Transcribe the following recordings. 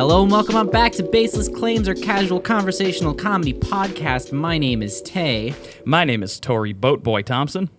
Hello and welcome on back to Baseless Claims, our casual conversational comedy podcast. My name is Tay. My name is Tori Boatboy Thompson.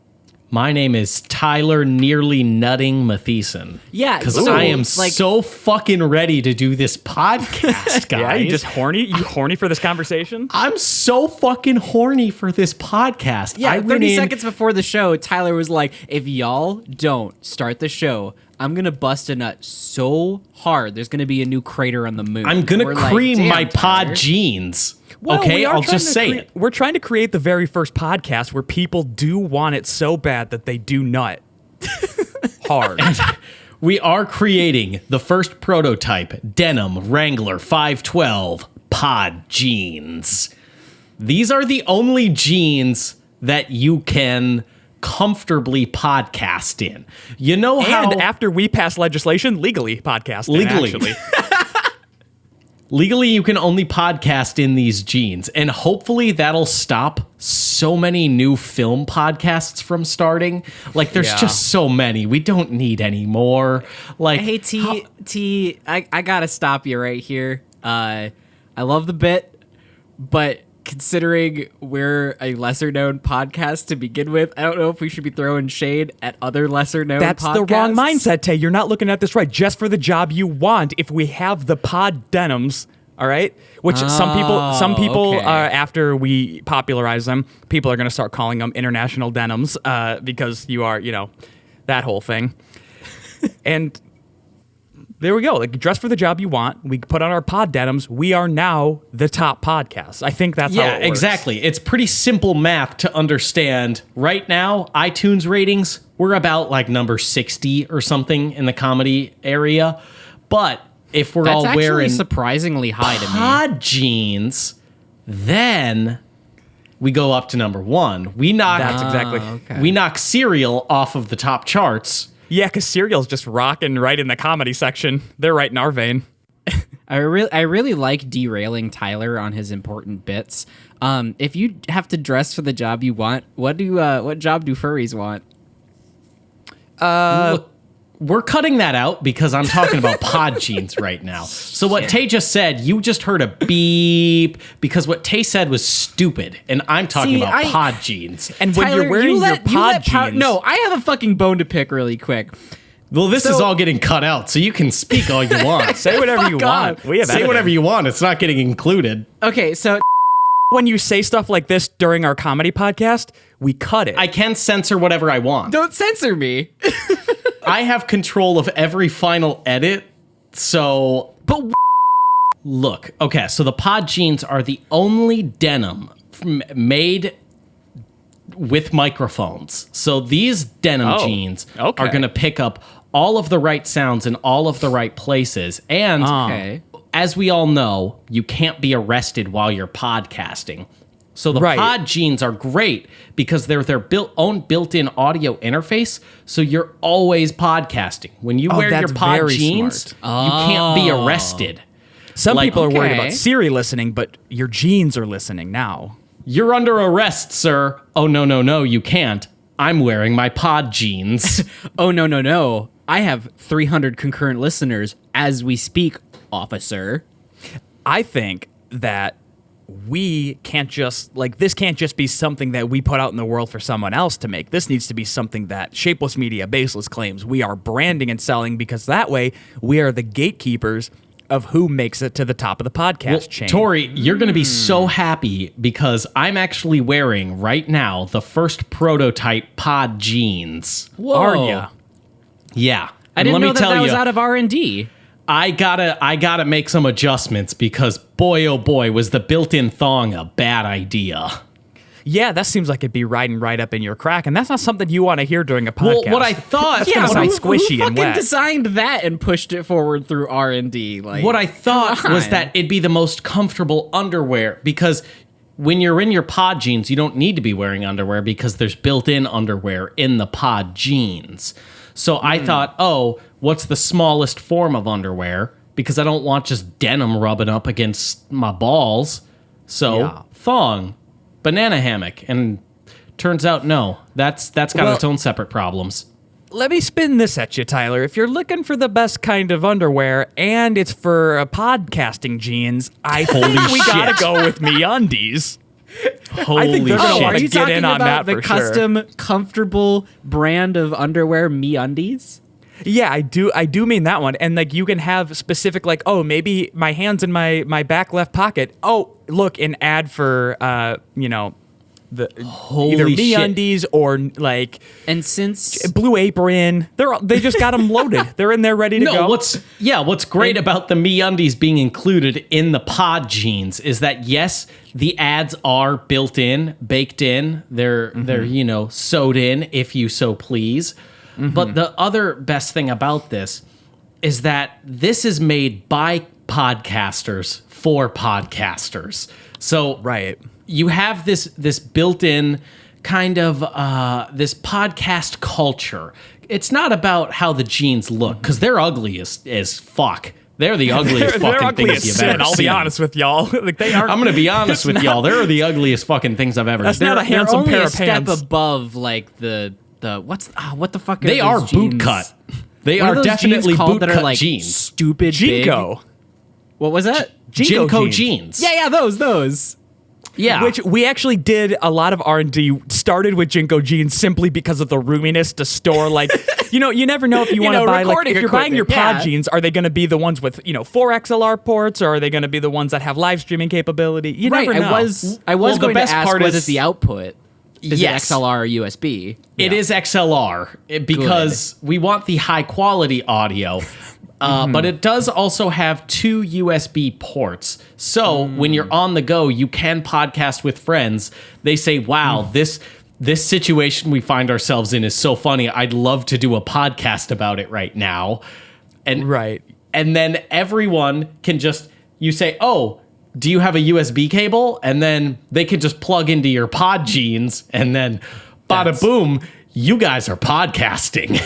My name is Tyler Nearly Nutting Matheson. Yeah, because I am so fucking ready to do this podcast, guys. Yeah, you just horny? You horny for this conversation? I'm so fucking horny for this podcast. Yeah, 30 seconds before the show, Tyler was like, if y'all don't start the show, I'm going to bust a nut so hard, there's going to be a new crater on the moon. I'm going to cream my Tyler. pod jeans. Well, okay, I'll just say it. We're trying to create the very first podcast where people do want it so bad that they do nut hard. We are creating the first prototype Denim Wrangler 512 pod jeans. These are the only jeans that you can comfortably podcast in. You know how... And after we pass legislation, legally podcast in, actually. Legally, you can only podcast in these jeans, and hopefully that'll stop so many new film podcasts from starting. Like, there's just so many. We don't need any more. Like, hey, T, I gotta stop you right here. I love the bit, but considering we're a lesser-known podcast to begin with, I don't know if we should be throwing shade at other lesser-known podcasts. That's the wrong mindset, Tay. You're not looking at this right. Just for the job you want, if we have the pod denims, all right? Which some people, after we popularize them, people are going to start calling them international denims because you are, that whole thing. And... there we go. Like, dress for the job you want. We put on our pod denims. We are now the top podcast. I think that's how it works. Yeah, exactly. It's pretty simple math to understand. Right now, iTunes ratings, we're about like number 60 or something in the comedy area. But if we're all wearing surprisingly high to me. Pod jeans, then we go up to number 1. We knock Serial off of the top charts. Yeah, because Serial's just rocking right in the comedy section. They're right in our vein. I really like derailing Tyler on his important bits. If you have to dress for the job you want, what job do furries want? Look, we're cutting that out because I'm talking about pod jeans right now. So what Tay just said, you just heard a beep because what Tay said was stupid, and I'm talking about pod jeans. And when you're wearing your pod jeans... No, I have a fucking bone to pick really quick. Well, this is all getting cut out, so you can speak all you want. Say whatever you want. Say whatever you want. It's not getting included. Okay, so... when you say stuff like this during our comedy podcast, we cut it. I can censor whatever I want. Don't censor me. I have control of every final edit, so... But look, okay, so the pod jeans are the only denim made with microphones. So these denim jeans are going to pick up all of the right sounds in all of the right places. And as we all know, you can't be arrested while you're podcasting. So the pod jeans are great because they're their own built-in audio interface, so you're always podcasting. When you wear your pod jeans, you can't be arrested. Some people are worried about Siri listening, but your jeans are listening now. You're under arrest, sir. Oh, no, you can't. I'm wearing my pod jeans. Oh, no. I have 300 concurrent listeners as we speak, officer. I think that we can't just, this can't just be something that we put out in the world for someone else to make. This needs to be something that Shapeless Media, Baseless Claims, we are branding and selling, because that way we are the gatekeepers of who makes it to the top of the podcast chain. Tori, you're going to be so happy because I'm actually wearing right now the first prototype pod jeans. Whoa. Are ya? Yeah. I didn't know that was out of R&D. I gotta make some adjustments because boy, oh boy, was the built-in thong a bad idea. Yeah, that seems like it'd be riding right up in your crack, and that's not something you want to hear during a podcast. Well, what I thought... That's gonna sound squishy who and wet. fucking designed that and pushed it forward through R&D? What I thought was that it'd be the most comfortable underwear, because when you're in your pod jeans, you don't need to be wearing underwear because there's built-in underwear in the pod jeans. So I thought, what's the smallest form of underwear? Because I don't want just denim rubbing up against my balls. So thong, banana hammock, and turns out no. That's got its own separate problems. let me spin this at you, Tyler. If you're looking for the best kind of underwear and it's for podcasting jeans, I think we gotta go with MeUndies. Holy I think they're gonna want Are to you get talking in on about that the for sure. custom, comfortable brand of underwear, MeUndies? Yeah, I do mean that one. And like you can have specific like, oh, maybe my hand's in my back left pocket. Oh, look, an ad for the either MeUndies or like And since Blue Apron. They just got them loaded. They're in there ready to go. What's great about the MeUndies being included in the pod jeans is that yes, the ads are built in, baked in. They're sewed in if you so please. But the other best thing about this is that this is made by podcasters for podcasters. So Right. you have this built-in kind of this podcast culture. It's not about how the jeans look, because they're ugly as fuck. They're the ugliest They're fucking ugly things as you've sin, ever I'll seen. be honest with y'all. Like they are. I'm gonna be honest with y'all. They're the ugliest fucking things I've ever That's seen. not a handsome only pair a of step pants. above like the what the fuck? They are those boot jeans? cut. They What are those definitely jeans called boot that cut are like jeans. stupid Jinko. big? What was that? Jinko jeans. Yeah, those. Yeah. Which we actually did a lot of R&D, started with Jinko jeans simply because of the roominess to store, like, you never know if you want to buy, like, recording if you're buying your equipment, pod yeah. jeans, are they going to be the ones with, 4 XLR ports, or are they going to be the ones that have live streaming capability? You Right, never know. I was Well, the going best to ask, part was is- it the output? Is Yes. it XLR or USB? It is XLR because we want the high quality audio. But it does also have 2 USB ports. So when you're on the go, you can podcast with friends. They say, wow, this situation we find ourselves in is so funny. I'd love to do a podcast about it right now. And Right. and then everyone can you say, oh, do you have a USB cable? And then they can just plug into your pod jeans, and then bada boom, you guys are podcasting.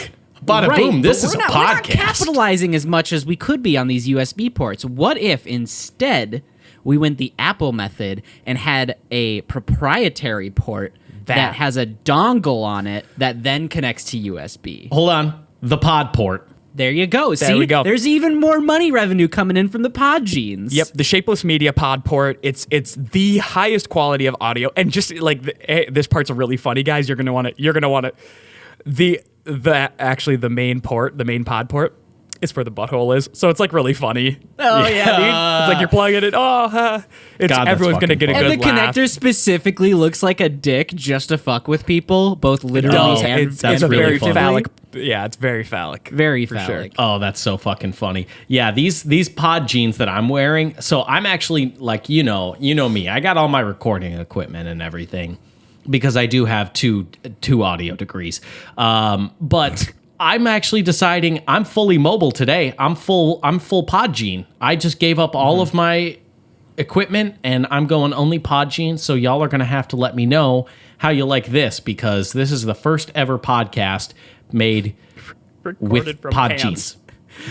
Bada boom, this is a podcast. We're not capitalizing as much as we could be on these USB ports. What if instead we went the Apple method and had a proprietary port that has a dongle on it that then connects to USB? Hold on, the pod port. There you go. There See, we go. There's even more money revenue coming in from the pod jeans. Yep, the Shapeless Media pod port. It's the highest quality of audio, and just like this part's really funny, guys. You're gonna want to. The main port, the main pod port, is where the butthole is. So it's like really funny. Oh yeah, dude. It's like you're plugging it. God, that's Everyone's gonna fucking get a funny. good And the laugh. connector specifically looks like a dick just to fuck with people, both literally and It's That's a really very funny. phallic. Yeah, it's very phallic. Very for phallic. Oh, that's so fucking funny. Yeah, these pod jeans that I'm wearing. So I'm actually like, you know me. I got all my recording equipment and everything because I do have two audio degrees. But I'm actually deciding I'm fully mobile today. I'm full pod jean. I just gave up all of my equipment and I'm going only pod jeans. So y'all are going to have to let me know how you like this, because this is the first ever podcast made Recorded with from pod pants. jeans.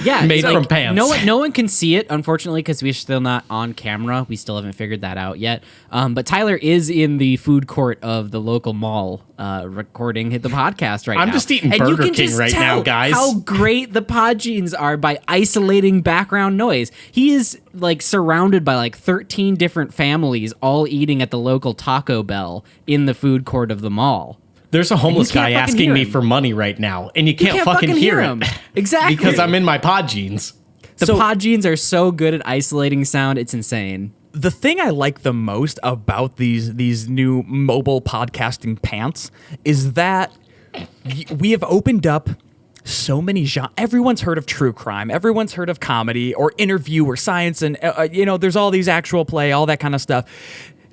Yeah, Made it's from pants. No one can see it, unfortunately, because we're still not on camera. We still haven't figured that out yet. But Tyler is in the food court of the local mall, recording the podcast right now. I'm just eating And you Burger can King just right tell now, guys. How great the pod jeans are by isolating background noise. He is like surrounded by like 13 different families, all eating at the local Taco Bell in the food court of the mall. There's a homeless can't guy fucking asking hear me him. for money right now, and you can't, fucking hear him. it. Exactly. Because I'm in my pod jeans. The So- pod jeans are so good at isolating sound, it's insane. The thing I like the most about these new mobile podcasting pants is that we have opened up so many genres. Everyone's heard of true crime. Everyone's heard of comedy or interview or science, and there's all these actual play, all that kind of stuff.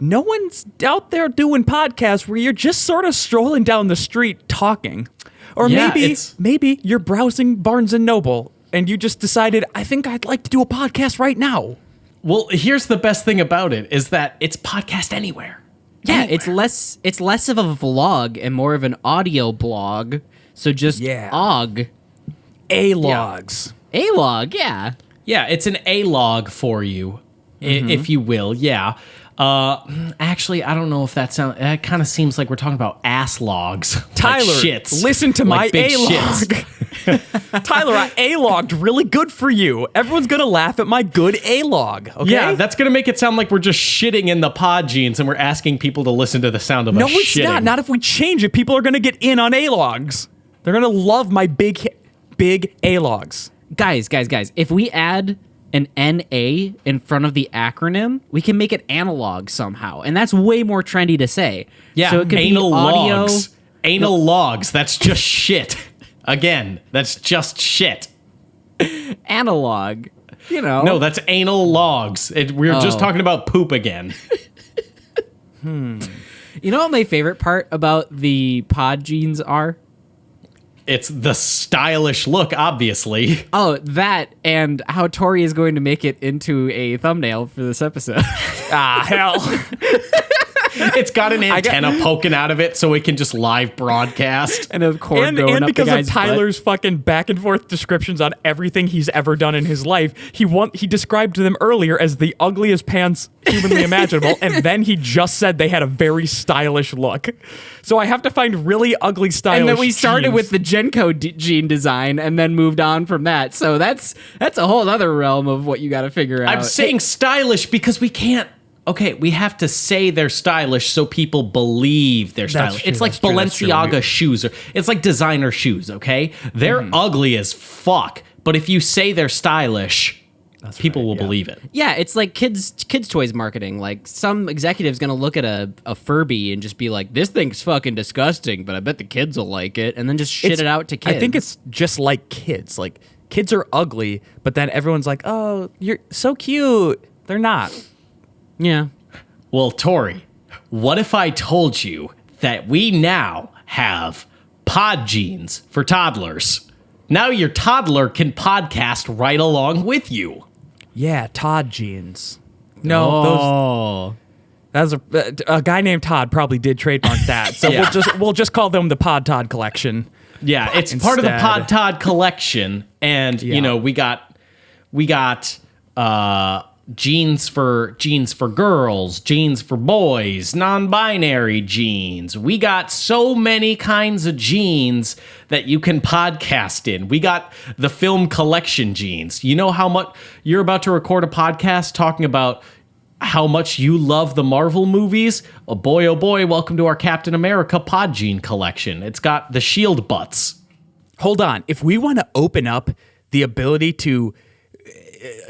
No one's out there doing podcasts where you're just sort of strolling down the street talking. Or Yeah, maybe you're browsing Barnes and Noble and you just decided, I think I'd like to do a podcast right now. Well, here's the best thing about it is that it's podcast anywhere. Yeah, Anywhere. it's less of a vlog and more of an audio blog. So just Yeah. OG. A-logs. A-log, yeah. Yeah, it's an A-log for you, if you will. Yeah. Actually, I don't know if that sounds. That kind of seems like we're talking about ass logs. Tyler, like shits. Listen to like my big A-log. shits. Tyler, I A-logged really good for you. Everyone's going to laugh at my good A-log, okay? Yeah, that's going to make it sound like we're just shitting in the pod genes and we're asking people to listen to the sound of us shitting. No, it's not. Not if we change it. People are going to get in on A-logs. They're going to love my big A-logs. Guys, if we add an NA in front of the acronym, we can make it analog somehow. And that's way more trendy to say. Yeah, so it could anal be audio. logs. Anal logs. That's just shit. Again, that's just shit. Analog. You know. No, that's anal logs. We're just talking about poop again. You know what my favorite part about the pod genes are? It's the stylish look, obviously. Oh, that and how Tori is going to make it into a thumbnail for this episode. Hell. It's got an antenna poking out of it so it can just live broadcast. And a cord going up because the guy's of Tyler's fucking back and forth descriptions on everything he's ever done in his life, he described them earlier as the ugliest pants humanly imaginable, and then he just said they had a very stylish look. So I have to find really ugly stylish And then we started jeans. with the Genco gene design and then moved on from that. So that's a whole other realm of what you got to figure out. I'm saying stylish because we can't. Okay, we have to say they're stylish so people believe they're stylish. true, It's like that's true, that's true. Balenciaga shoes, or it's like designer shoes. Okay, they're ugly as fuck, but if you say they're stylish, people will believe it. Yeah, it's like kids toys marketing. Like some executive's gonna look at a Furby and just be like, "This thing's fucking disgusting," but I bet the kids will like it, and then just shit it out to kids. I think it's just like kids. Like kids are ugly, but then everyone's like, "Oh, you're so cute." They're not. yeah. Well, Tori, what if I told you that we now have pod genes for toddlers? Now your toddler can podcast right along with you. Yeah, Todd jeans. No, those. That's a guy named Todd probably did trademark that. So Yeah. we'll just call them the Pod Todd collection. Yeah, it's part of the Instead. Pod Todd collection, and Yeah. you know we got genes for girls, genes for boys, non-binary genes. We got so many kinds of genes that you can podcast in. We got the film collection genes. You know how much you're about to record a podcast talking about how much you love the Marvel movies? Oh boy, welcome to our Captain America pod gene collection. It's got the shield butts. Hold on. If we want to open up the ability to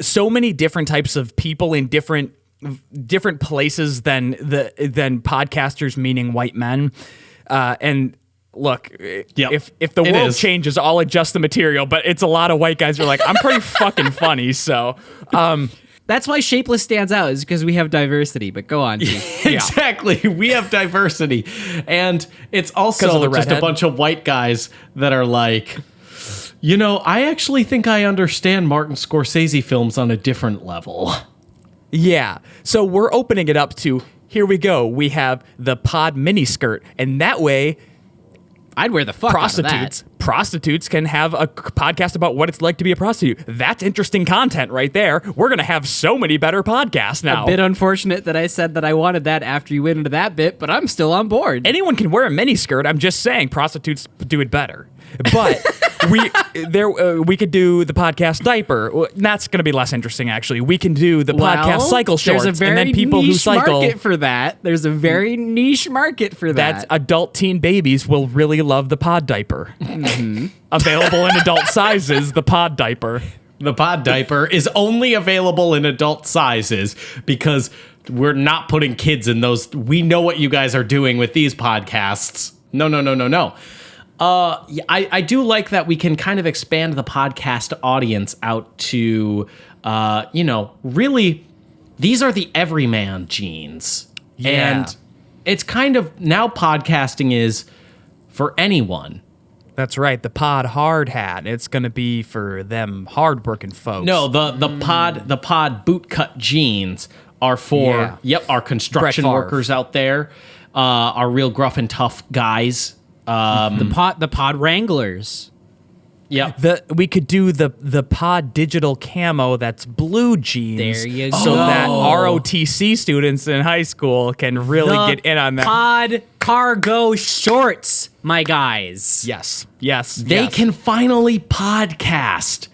so many different types of people in different places than podcasters, meaning white men, and look, if the world changes, I'll adjust the material. But it's a lot of white guys who are like, I'm pretty fucking funny, so. That's why Shapeless stands out, is because we have diversity. But go on, G. Exactly. We have diversity. And it's also the just a redhead? bunch of white guys that are like, you know, I actually think I understand Martin Scorsese films on a different level. Yeah. So we're opening it up to, here we go. We have the pod miniskirt, and that way I'd wear the fuck out of that. prostitutes can have a podcast about what it's like to be a prostitute. That's interesting content right there. We're going to have so many better podcasts now. A bit unfortunate that I said that I wanted that after you went into that bit, but I'm still on board. Anyone can wear a miniskirt. I'm just saying prostitutes do it better. But we could do the podcast diaper. That's going to be less interesting, actually. We can do the podcast cycle shorts. There's a very and then people niche who cycle. market for that. There's a very niche market for that. That's adult teen babies will really love the pod diaper. Available in adult sizes, the pod diaper. The pod diaper is only available in adult sizes because we're not putting kids in those. We know what you guys are doing with these podcasts. No. I do like that we can kind of expand the podcast audience out to, really, these are the everyman genes. Yeah. And it's kind of, now podcasting is for anyone. That's right. The pod hard hat. It's going to be for them hardworking folks. No, the pod bootcut jeans are for, our construction Brett Favre. workers out there, our real gruff and tough guys. the pod wranglers. We could do the pod digital camo that's blue jeans. There you So go. that ROTC students in high school can really The get in on that. pod cargo shorts, my guys. Yes. They can finally podcast.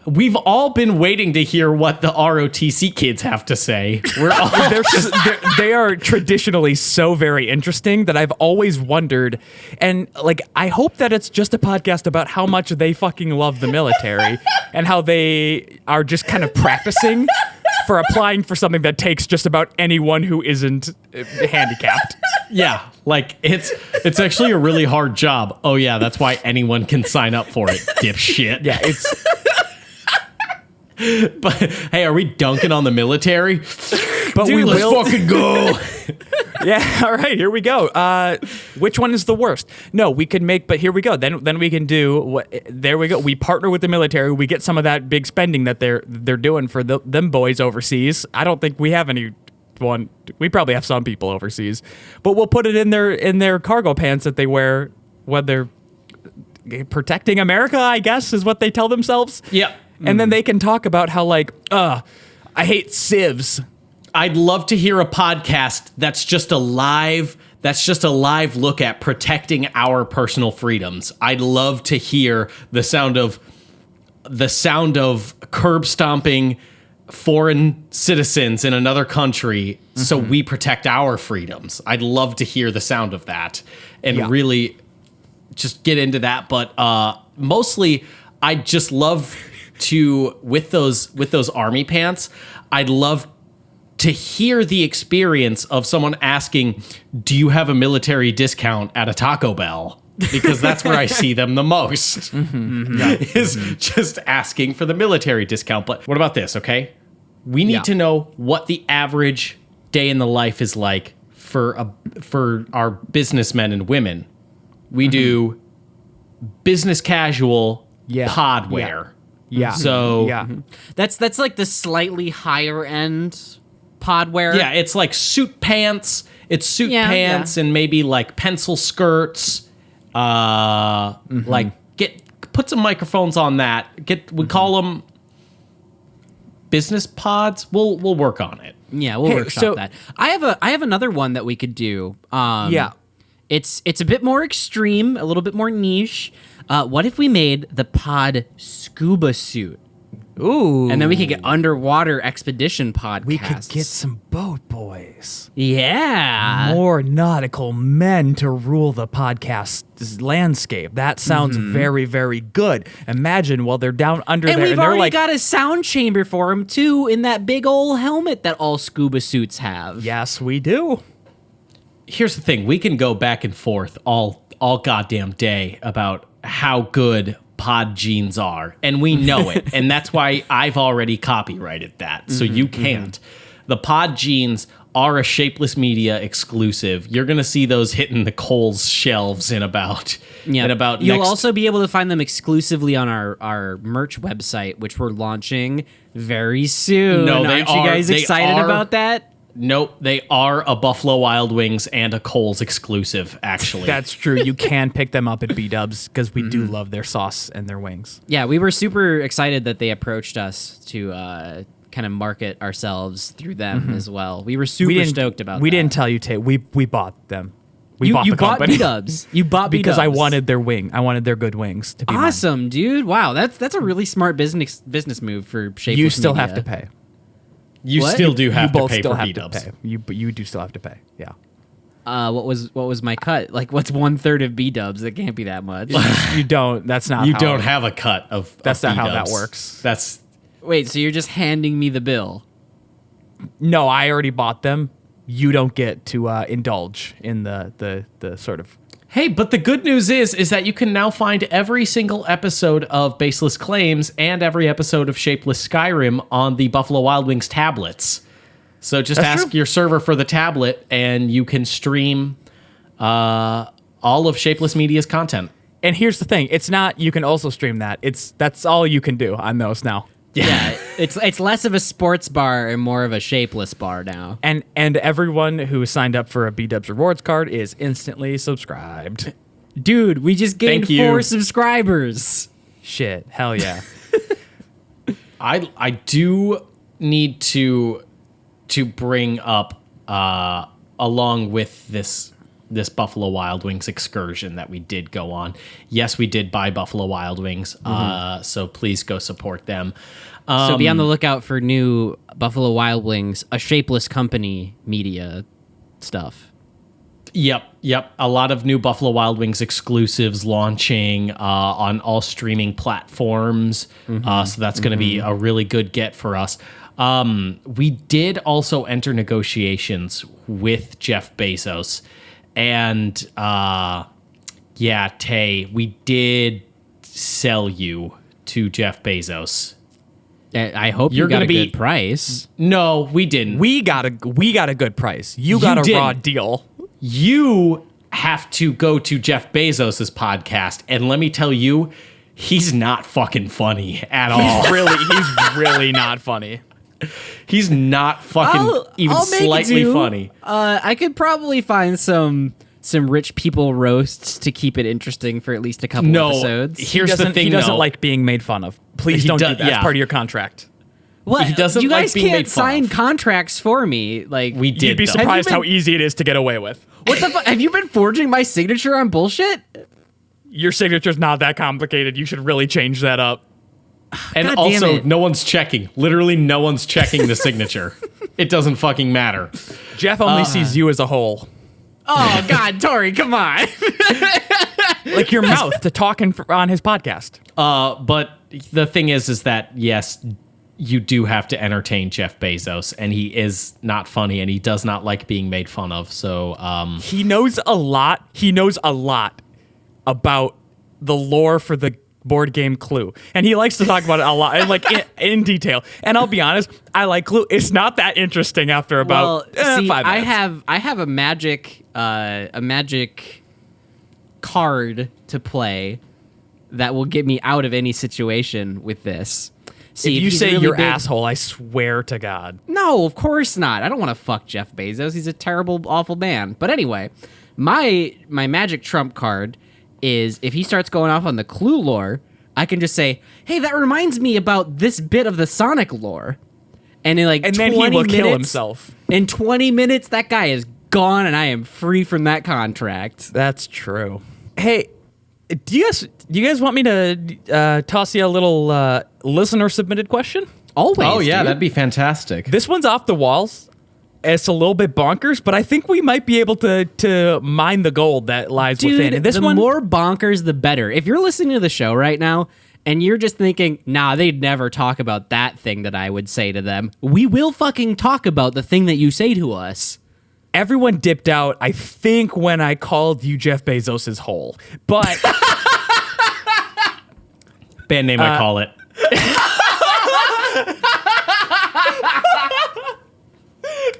We've all been waiting to hear what the ROTC kids have to say. We're all They are traditionally so very interesting that I've always wondered, and like I hope that it's just a podcast about how much they fucking love the military and how they are just kind of practicing for applying for something that takes just about anyone who isn't handicapped. Yeah, like it's actually a really hard job. Oh yeah, that's why anyone can sign up for it, dipshit. Yeah, it's But hey, are we dunking on the military? but Dude, we let's will fucking go. Yeah, all right, here we go. Which one is the worst? No, we could make, but here we go. Then we can do. There we go. We partner with the military. We get some of that big spending that they're doing for them boys overseas. I don't think we have anyone. We probably have some people overseas, but we'll put it in their cargo pants that they wear when they're protecting America, I guess, is what they tell themselves. Yeah. And then they can talk about how I hate civs. I'd love to hear a podcast that's just a live look at protecting our personal freedoms. I'd love to hear the sound of curb stomping foreign citizens in another country so we protect our freedoms. I'd love to hear the sound of that and really just get into that, but mostly I'd just love to with those army pants, I'd love to hear the experience of someone asking, "Do you have a military discount at a Taco Bell?" Because that's where I see them the most. Is just asking for the military discount. But what about this, okay? We need to know what the average day in the life is like for our businessmen and women. We do business casual pod wear. Yeah. So That's like the slightly higher end pod wear. yeah, it's like suit pants. It's suit pants and maybe like pencil skirts. Like put some microphones on that. We call them business pods. We'll work on it. Yeah, we'll workshop that. I have another one that we could do. It's a bit more extreme, a little bit more niche. What if we made the pod scuba suit? Ooh. And then we could get underwater expedition podcasts. We could get some boat boys. Yeah. More nautical men to rule the podcast landscape. That sounds very, very good. Imagine while they're down under And there we've and they're already like, got a sound chamber for them, too, in that big old helmet that all scuba suits have. yes, we do. Here's the thing. We can go back and forth all goddamn day about how good pod jeans are, and we know it. And that's why I've already copyrighted that. So you can't. The pod jeans are a Shapeless Media exclusive. You're going to see those hitting the Kohl's shelves in about You'll also be able to find them exclusively on our merch website, which we're launching very soon. No, Aren't you guys excited about that? Nope, they are a Buffalo Wild Wings and a Kohl's exclusive, actually. That's true. You can pick them up at B-Dubs because we do love their sauce and their wings. Yeah, we were super excited that they approached us to kind of market ourselves through them as well. We were super stoked about that. We didn't tell you, Tate. We bought them. We bought you the bought company. B-Dubs. You bought B-Dubs. Because I wanted their wing. I wanted their good wings to be mine. Awesome, dude. Wow, that's a really smart business move for Shapeless You still Media. have to pay. You What? still do You have to both pay still for have B-dubs. to pay. You do still have to pay. Yeah. What was my cut? Like, what's 1/3 of B-Dubs? It can't be that much. You don't. That's not. You how don't it- have a cut of That's of not how that B-dubs. works. That's Wait, so you're just handing me the bill? No, I already bought them. You don't get to indulge in the sort of. Hey, but the good news is that you can now find every single episode of Baseless Claims and every episode of Shapeless Skyrim on the Buffalo Wild Wings tablets. So just That's ask true. your server for the tablet and you can stream all of Shapeless Media's content. And here's the thing: it's not. You can also stream that. That's all you can do on those now. Yeah, it's less of a sports bar and more of a Shapeless bar now. And everyone who signed up for a B-Dubs rewards card is instantly subscribed. Dude, we just gained Thank you. 4 subscribers. Shit. Hell yeah. I do need to bring up along with this Buffalo Wild Wings excursion that we did go on. Yes, we did buy Buffalo Wild Wings, so please go support them. So be on the lookout for new Buffalo Wild Wings, a Shapeless company media stuff. Yep. A lot of new Buffalo Wild Wings exclusives launching on all streaming platforms. So that's going to be a really good get for us. We did also enter negotiations with Jeff Bezos. And Tay, we did sell you to Jeff Bezos. I hope you got a good price. No, we didn't. We got a good price. You got a raw deal. You have to go to Jeff Bezos' podcast, and let me tell you, he's not fucking funny at all. He's really not funny. He's not fucking even slightly funny. I could probably find some rich people roasts to keep it interesting for at least a couple episodes. Here's the thing, he doesn't like being made fun of. Please don't do that. That's part of your contract. What? He doesn't you like guys being can't made fun sign of. contracts for me. Like We did. You'd be though. surprised how easy it is to get away with. What the fuck? Have you been forging my signature on bullshit? Your signature's not that complicated. You should really change that up. And God damn also, it. no one's checking. Literally, no one's checking the signature. It doesn't fucking matter. Jeff only sees you as a whole. Oh God, Tori, come on. Like your mouth to talk on his podcast. But the thing is that, yes, you do have to entertain Jeff Bezos, and he is not funny, and he does not like being made fun of. So He knows a lot. He knows a lot about the lore for the board game Clue, and he likes to talk about it a lot, like in detail. And I'll be honest, I like Clue. It's not that interesting after about 5 minutes. I have a magic card to play that will get me out of any situation with this. See, if you he's say really you're big- asshole, I swear to God. No, of course not. I don't want to fuck Jeff Bezos. He's a terrible, awful man. But anyway, my magic trump card is if he starts going off on the Clue lore, I can just say, "Hey, that reminds me about this bit of the Sonic lore," and in like 20 then he will minutes, kill himself. In 20 minutes, that guy is gone, and I am free from that contract. That's true. Hey, do you guys want me to toss you a little listener submitted question? Always. oh yeah, dude. that'd be fantastic. This one's off the walls. It's a little bit bonkers, but I think we might be able to mine the gold that lies Dude, within. And this the one, more bonkers, the better. If you're listening to the show right now and you're just thinking, nah, they'd never talk about that thing that I would say to them, we will fucking talk about the thing that you say to us. everyone dipped out, I think, when I called you Jeff Bezos' hole. But Band name I call it.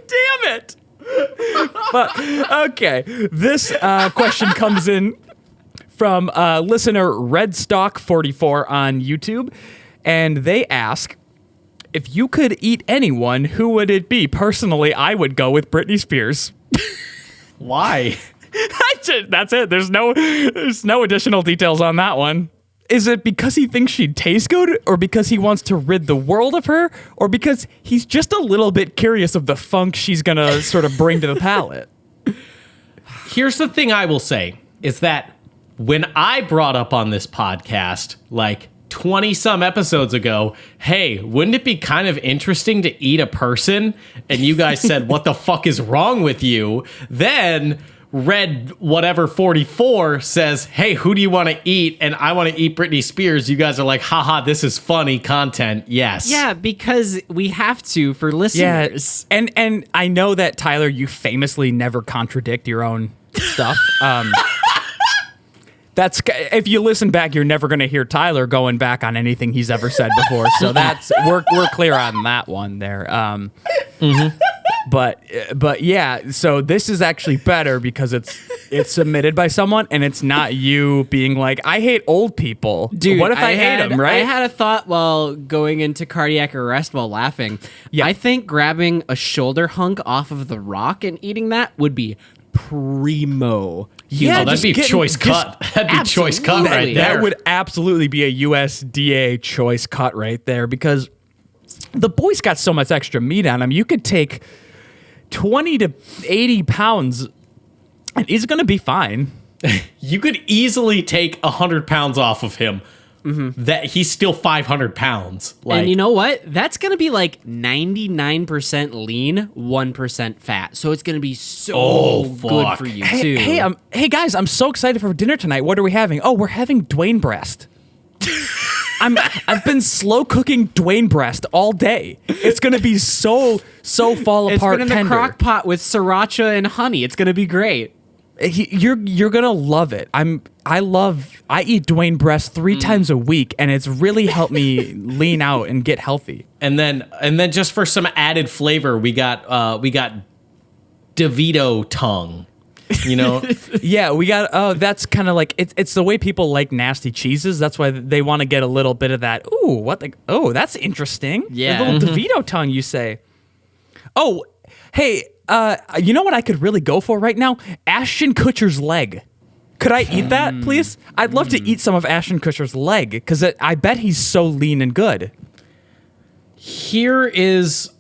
damn it. But okay, this question comes in from listener Redstock44 on YouTube, and they ask, if you could eat anyone, who would it be? Personally, I would go with Britney Spears. Why? That's it. There's no additional details on that one. Is it because he thinks she'd taste good, or because he wants to rid the world of her, or because he's just a little bit curious of the funk she's gonna sort of bring to the palate? Here's the thing I will say, is that when I brought up on this podcast, like 20 some episodes ago, hey, wouldn't it be kind of interesting to eat a person? And you guys said, what the fuck is wrong with you? Then Red whatever 44 says, hey, who do you want to eat? And I want to eat Britney Spears. You guys are like, haha, this is funny content. Yes. Yeah, because we have to for listeners. Yeah, and I know that, Tyler, you famously never contradict your own stuff. That's, if you listen back, you're never going to hear Tyler going back on anything he's ever said before. So that's we're clear on that one there. But yeah, so this is actually better because it's submitted by someone, and it's not you being like, I hate old people. Dude, what if I hate them, right? I had a thought while going into cardiac arrest while laughing. Yeah. I think grabbing a shoulder hunk off of the rock and eating that would be primo. Yeah, that'd be choice cut. That'd be choice cut right there. That would absolutely be a USDA choice cut right there because the boy's got so much extra meat on him. You could take 20 to 80 pounds and he's going to be fine. You could easily take 100 pounds off of him. That he's still 500 pounds. And you know what? That's going to be like 99% lean, 1% fat. So it's going to be so good for you, too. Hey, guys, I'm so excited for dinner tonight. What are we having? Oh, we're having Dwayne breast. I've been slow cooking Dwayne breast all day. It's going to be so fall apart It's been in the crock pot with sriracha and honey. It's going to be great. You're gonna love it. I eat Dwayne breast 3 times a week, and it's really helped me lean out and get healthy. And then just for some added flavor, we got DeVito tongue. You know, yeah, we got. Oh, that's kind of like it's the way people like nasty cheeses. That's why they want to get a little bit of that. Ooh, that's interesting. Yeah, a little DeVito tongue, you say. Oh, hey. You know what I could really go for right now? Ashton Kutcher's leg. Could I eat that, please? I'd love to eat some of Ashton Kutcher's leg because I bet he's so lean and good. Here's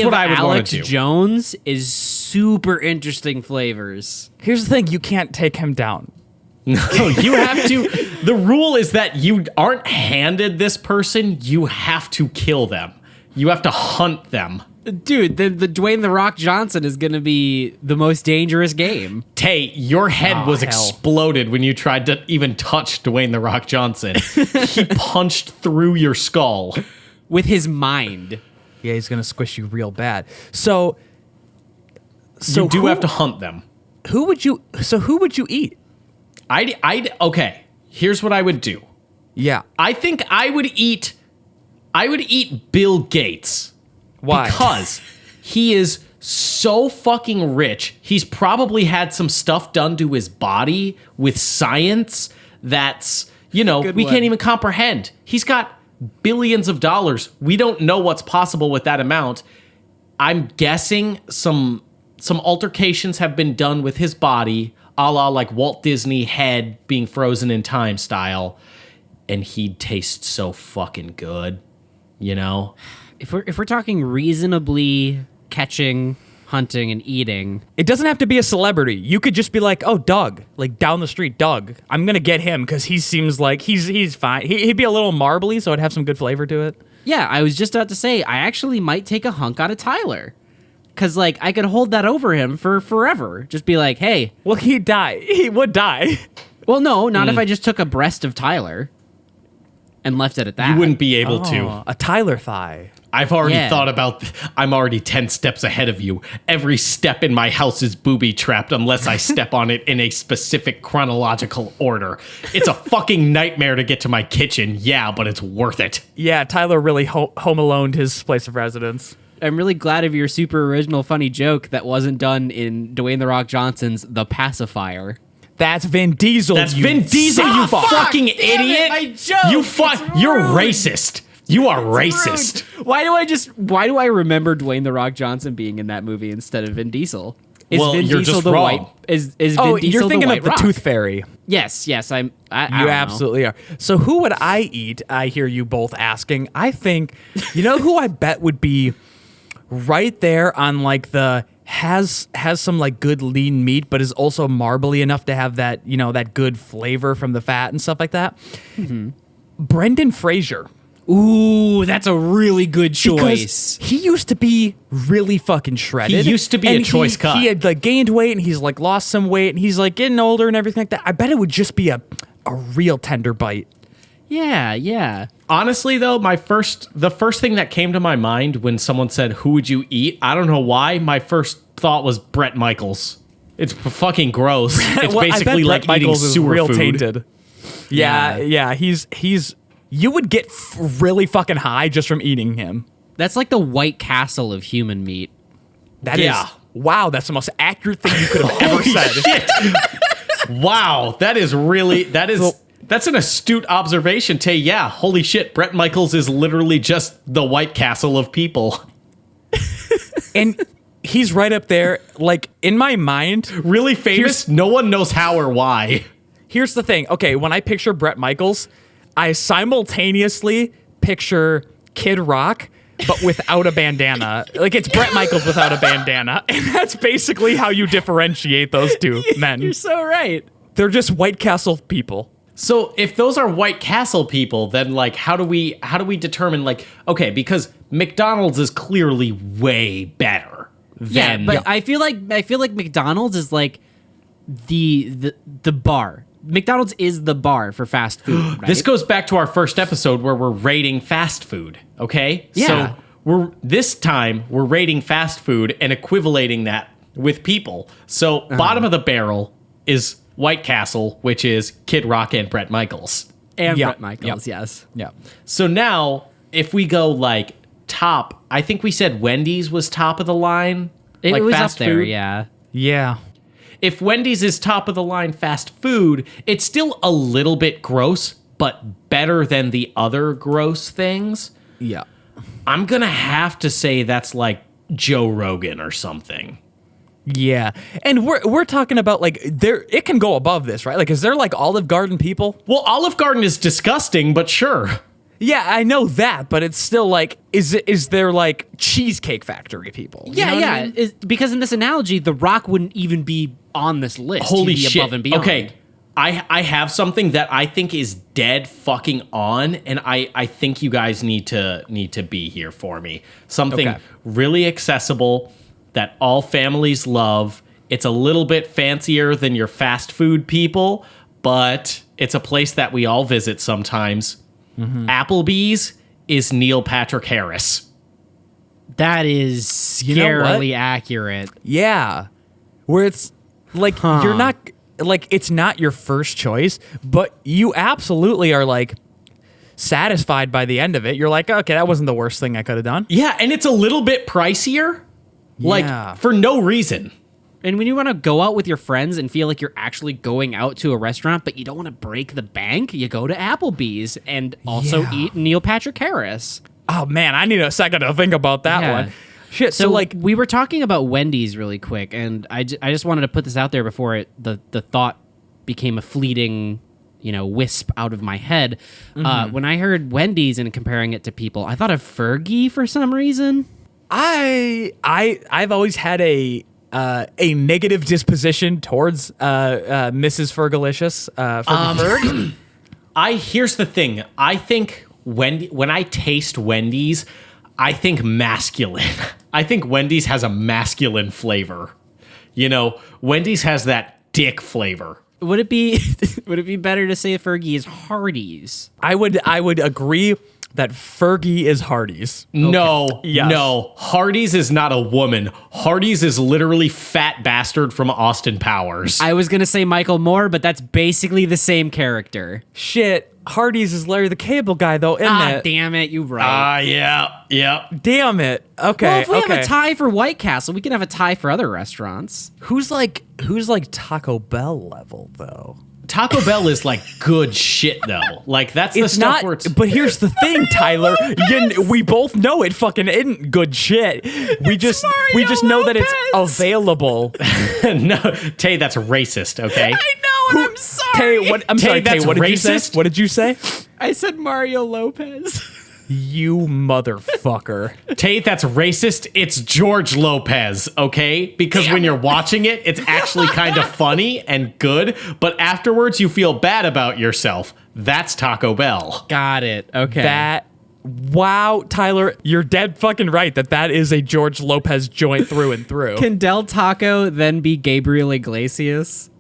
what I would Alex Jones is super interesting flavors. Here's the thing: you can't take him down. No, you have to. The rule is that you aren't handed this person. You have to kill them. You have to hunt them. Dude, the Dwayne "The Rock" Johnson is going to be the most dangerous game. Tay, your head was exploded when you tried to even touch Dwayne "The Rock" Johnson. He punched through your skull. With his mind. Yeah, he's going to squish you real bad. So you do have to hunt them. Who would you eat? Okay, here's what I would do. Yeah. I think I would eat Bill Gates. Why? Because he is so fucking rich. He's probably had some stuff done to his body with science that's, we can't even comprehend. He's got billions of dollars. We don't know what's possible with that amount. I'm guessing some altercations have been done with his body, a la like Walt Disney head being frozen in time style, and he'd taste so fucking good, If we're talking reasonably catching, hunting, and eating, it doesn't have to be a celebrity. You could just be like, "Oh, Doug, like down the street, Doug. I'm gonna get him because he seems like he's fine. He'd be a little marbly, so it'd have some good flavor to it." Yeah, I was just about to say I actually might take a hunk out of Tyler, because like I could hold that over him for forever. Just be like, "Hey." Well, he'd die. He would die. Well, no, not if I just took a breast of Tyler and left it at that. You wouldn't be able to. A Tyler thigh. I've already thought about, I'm already 10 steps ahead of you. Every step in my house is booby-trapped unless I step on it in a specific chronological order. It's a fucking nightmare to get to my kitchen, but it's worth it. Yeah, Tyler really home aloned his place of residence. I'm really glad of your super original funny joke that wasn't done in Dwayne "The Rock" Johnson's The Pacifier. That's Vin Diesel. That's Vin Diesel, you fucking idiot. You're racist. You are racist. Rude. Why do I remember Dwayne "The Rock" Johnson being in that movie instead of Vin Diesel? You're Diesel just the wrong. White? Is Vin Diesel you're thinking of the Rock? Tooth Fairy? Yes. I you don't absolutely are. So who would I eat? I hear you both asking. I think who I bet would be right there on like the has some like good lean meat, but is also marbly enough to have that that good flavor from the fat and stuff like that. Mm-hmm. Brendan Fraser. Ooh, that's a really good choice. Because he used to be really fucking shredded. He used to be a choice cut. He had like gained weight and he's like lost some weight and he's like getting older and everything like that. I bet it would just be a real tender bite. Yeah. Honestly, though, the first thing that came to my mind when someone said, "Who would you eat?" I don't know why. My first thought was Bret Michaels. It's fucking gross. It's basically like eating sewer real food. Tainted. Yeah. He's. You would get really fucking high just from eating him. That's like the White Castle of human meat. That is. Wow, that's the most accurate thing you could have ever said. Shit. Wow, that's an astute observation, Tay. Yeah, holy shit, Bret Michaels is literally just the White Castle of people. And he's right up there. Like, in my mind, Really famous? No one knows how or why. here's the thing. Okay, when I picture Bret Michaels, I simultaneously picture Kid Rock, but without a bandana. Like, it's Bret Michaels without a bandana. And that's basically how you differentiate those two men. You're so right. They're just White Castle people. So if those are White Castle people, then like how do we determine like okay, because McDonald's is clearly way better than I feel like McDonald's is like the bar. McDonald's is the bar for fast food. Right? This goes back to our first episode where we're rating fast food, okay? Yeah. So we're rating fast food and equivalating that with people. So bottom of the barrel is White Castle, which is Kid Rock and Bret Michaels. and Yeah. Bret Michaels, yes. Yeah. So now if we go like top, I think we said Wendy's was top of the line. It like was fast up there, food. yeah. Yeah. If Wendy's is top of the line fast food, it's still a little bit gross, but better than the other gross things. Yeah. I'm going to have to say that's like Joe Rogan or something. Yeah. And we're talking about like it can go above this, right? Like, is there like Olive Garden people? Well, Olive Garden is disgusting, but sure. Yeah, I know that, but it's still like, is there like Cheesecake Factory people? You know what I mean? Because in this analogy, The Rock wouldn't even be on this list. Holy He'd be shit. above and beyond. Okay. I have something that I think is dead fucking on, and I think you guys need to be here for me. Something Okay. really accessible that all families love. It's a little bit fancier than your fast food people, but it's a place that we all visit sometimes. Applebee's is Neil Patrick Harris. That is You know what? scarily accurate. Yeah. Where it's like, you're not, like, it's not your first choice, but you absolutely are like satisfied by the end of it. You're like, okay, that wasn't the worst thing I could have done. Yeah, and it's a little bit pricier, like Yeah. for no reason. And when you want to go out with your friends and feel like you're actually going out to a restaurant, but you don't want to break the bank, you go to Applebee's and also Yeah. eat Neil Patrick Harris. Oh man, I need a second to think about that Yeah. one. Shit, So, so like, we were talking about Wendy's really quick, and I just wanted to put this out there before the thought became a fleeting, wisp out of my head. When I heard Wendy's and comparing it to people, I thought of Fergie for some reason. I've always had a negative disposition towards Mrs. Fergalicious. Ferg. Here's the thing. I think when I taste Wendy's, I think masculine. I think Wendy's has a masculine flavor. Wendy's has that dick flavor. Would it be better to say Fergie is Hardee's? I would agree that Fergie is Hardee's. No, Yes. no. Hardee's is not a woman. Hardee's is literally fat bastard from Austin Powers. I was gonna say Michael Moore, but that's basically the same character. Shit, Hardee's is Larry the Cable Guy though, isn't it? Damn it, you right. Yeah. Damn it. Okay. Well, if we okay. have a tie for White Castle, we can have a tie for other restaurants. Who's like Taco Bell level though? Taco Bell is like good shit though. Like that's the It's stuff not, where it's but here's the thing, Tyler. We both know it fucking isn't good shit. We just know that it's available. no, Tay, that's racist, okay? I know, and I'm sorry. Tay, what? I'm sorry, Tay. that's What did you say? racist? What did you say? I said Mario Lopez. You motherfucker. Tate, that's racist. It's George Lopez, okay? Because when you're watching it, it's actually kind of funny and good, but afterwards you feel bad about yourself. That's Taco Bell. Got it. Okay. Wow, Tyler, you're dead fucking right that is a George Lopez joint through and through. Can Del Taco then be Gabriel Iglesias?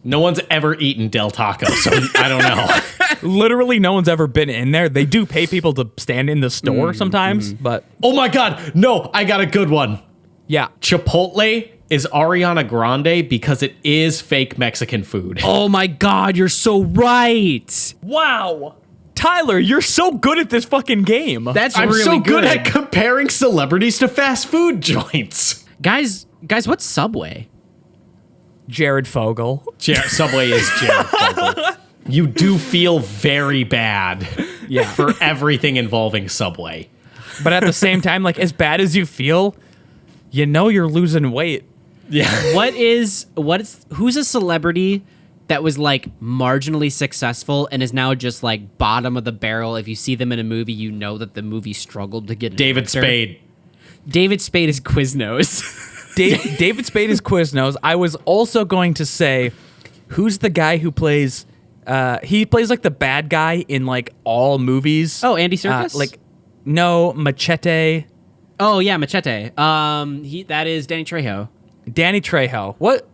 No one's ever eaten Del Taco, so I don't know. Literally, no one's ever been in there. They do pay people to stand in the store sometimes, but Oh my God, no, I got a good one. yeah. Chipotle is Ariana Grande because it is fake Mexican food. Oh my God, you're so right. Wow. Tyler, you're so good at this fucking game. That's I'm really so good at comparing celebrities to fast food joints. guys. What's Subway? Jared Fogle. Subway is Jared Fogle. You do feel very bad for everything involving Subway. But at the same time, like, as bad as you feel, you're losing weight. Yeah. Who's a celebrity that was like marginally successful and is now just like bottom of the barrel? If you see them in a movie, you know that the movie struggled to get an David actor. Spade. David Spade is Quiznos. David Spade is Quiznos. I was also going to say, who's the guy who plays? He plays like the bad guy in like all movies. Oh, Andy Serkis? No, Machete. Oh yeah, Machete. That is Danny Trejo. Danny Trejo. What?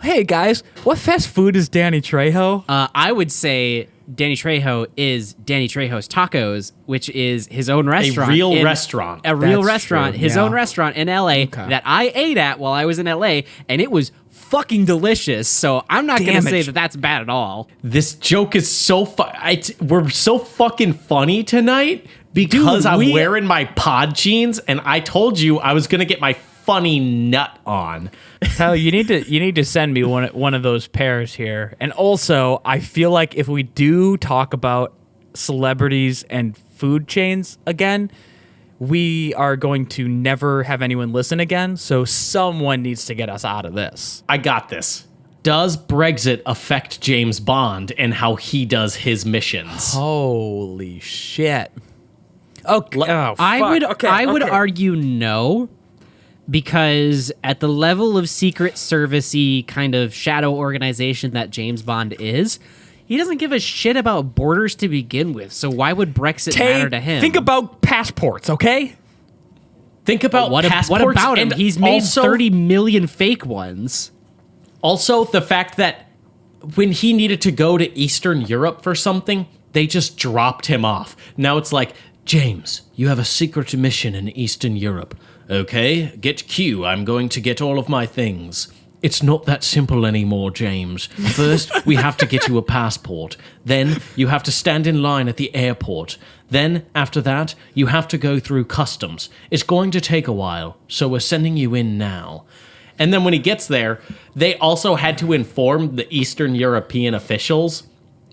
Hey guys, what fast food is Danny Trejo? I would say Danny Trejo is Danny Trejo's Tacos, which is his own restaurant. A real restaurant. A real That's restaurant. true, His yeah. own restaurant in LA that I ate at while I was in LA, and it was fucking delicious. So I'm not going to say that that's bad at all. This joke is so we're so fucking funny tonight because Dude, I'm wearing my pod jeans, and I told you I was going to get my funny nut on. Hell, you need to send me one of those pairs here. And also, I feel like if we do talk about celebrities and food chains again, we are going to never have anyone listen again. So someone needs to get us out of this. I got this. Does Brexit affect James Bond and how he does his missions? Holy shit. Okay. Oh, I would argue no, because at the level of Secret Service-y kind of shadow organization that James Bond is, he doesn't give a shit about borders to begin with. So why would Brexit matter to him? Think about passports, okay? Think about passports. What about him? And He's made also, 30 million fake ones. Also, the fact that when he needed to go to Eastern Europe for something, they just dropped him off. Now it's like, James, you have a secret mission in Eastern Europe. Okay, get Q. I'm going to get all of my things. It's not that simple anymore, James. First, we have to get you a passport. Then, you have to stand in line at the airport. Then, after that, you have to go through customs. It's going to take a while, so we're sending you in now. And then when he gets there, they also had to inform the Eastern European officials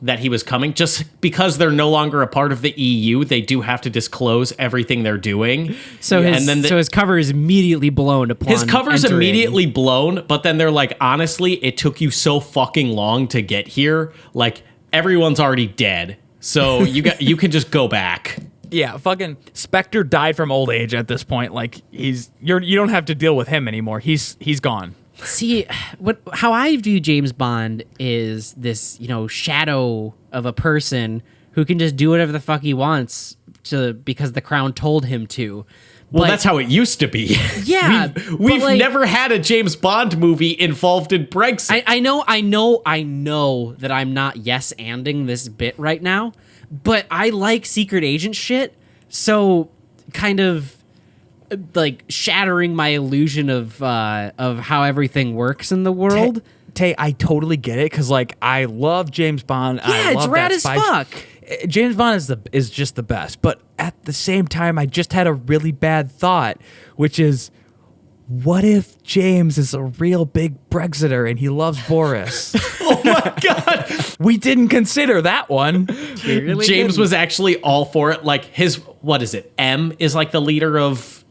that he was coming. Just because they're no longer a part of the EU, they do have to disclose everything they're doing. So his cover is immediately blown upon his cover's entering. immediately blown, but then they're like, honestly, it took you so fucking long to get here. Like, everyone's already dead. So you can just go back. Yeah, fucking Spectre died from old age at this point. Like you don't have to deal with him anymore. He's gone. See, how I view James Bond is this, shadow of a person who can just do whatever the fuck he wants because the crown told him to. Well, that's how it used to be. Yeah, we've never had a James Bond movie involved in Brexit. I know that I'm not yes-anding this bit right now, but I like secret agent shit, so kind of like shattering my illusion of how everything works in the world. Tay, I totally get it because like I love James Bond. Yeah, it's rad as fuck. James Bond is just the best, but at the same time, I just had a really bad thought, which is, what if James is a real big Brexiter and he loves Boris? Oh my god, we didn't consider that one. Really James was actually all for it. Like his, what is it? M is like the leader of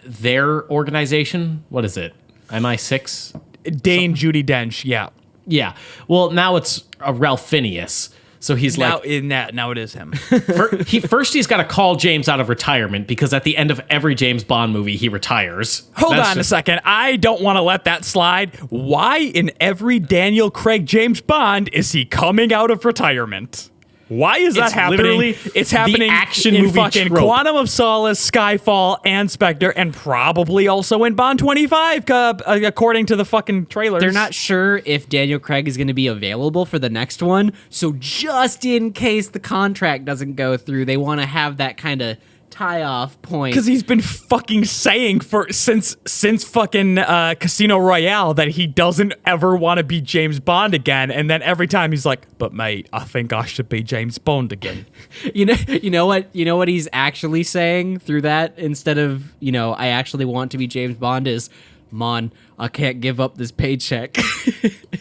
their organization. What is it? MI6? Dane Judi Dench, yeah. Yeah. Well, now it's Ralph Phineas. So he's now it is him. First, he's got to call James out of retirement because at the end of every James Bond movie, he retires. Hold on a second. I don't want to let that slide. Why in every Daniel Craig James Bond is he coming out of retirement? Why is that happening? It's happening action in movie fucking trope. Quantum of Solace, Skyfall, and Spectre, and probably also in Bond 25, according to the fucking trailers. They're not sure if Daniel Craig is going to be available for the next one, so just in case the contract doesn't go through, they want to have that kind of tie-off point. Because he's been fucking saying since fucking Casino Royale that he doesn't ever want to be James Bond again, and then every time he's like, "But mate, I think I should be James Bond again." You know what he's actually saying through that instead of I actually want to be James Bond is, "Man, I can't give up this paycheck."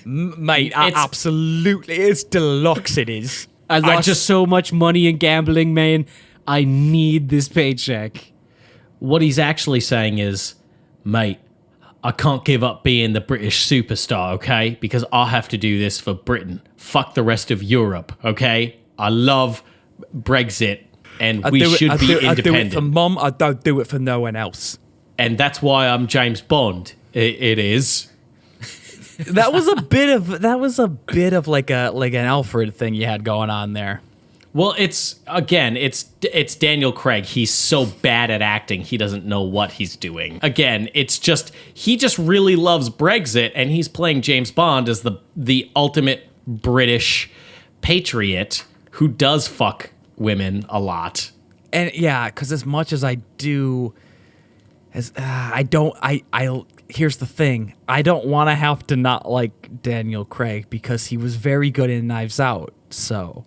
Mate, absolutely, it's deluxe. It is. I lost so much money in gambling, man. I need this paycheck. What he's actually saying is, mate, I can't give up being the British superstar, okay? Because I have to do this for Britain. Fuck the rest of Europe, okay? I love Brexit, and we should be independent. I do it for Mum. I don't do it for no one else. And that's why I'm James Bond. It is. That was a bit of like an Alfred thing you had going on there. Well, it's Daniel Craig. He's so bad at acting, he doesn't know what he's doing. Again, he just really loves Brexit, and he's playing James Bond as the ultimate British patriot who does fuck women a lot. And yeah, because as much as I do, here's the thing. I don't want to have to not like Daniel Craig because he was very good in Knives Out. So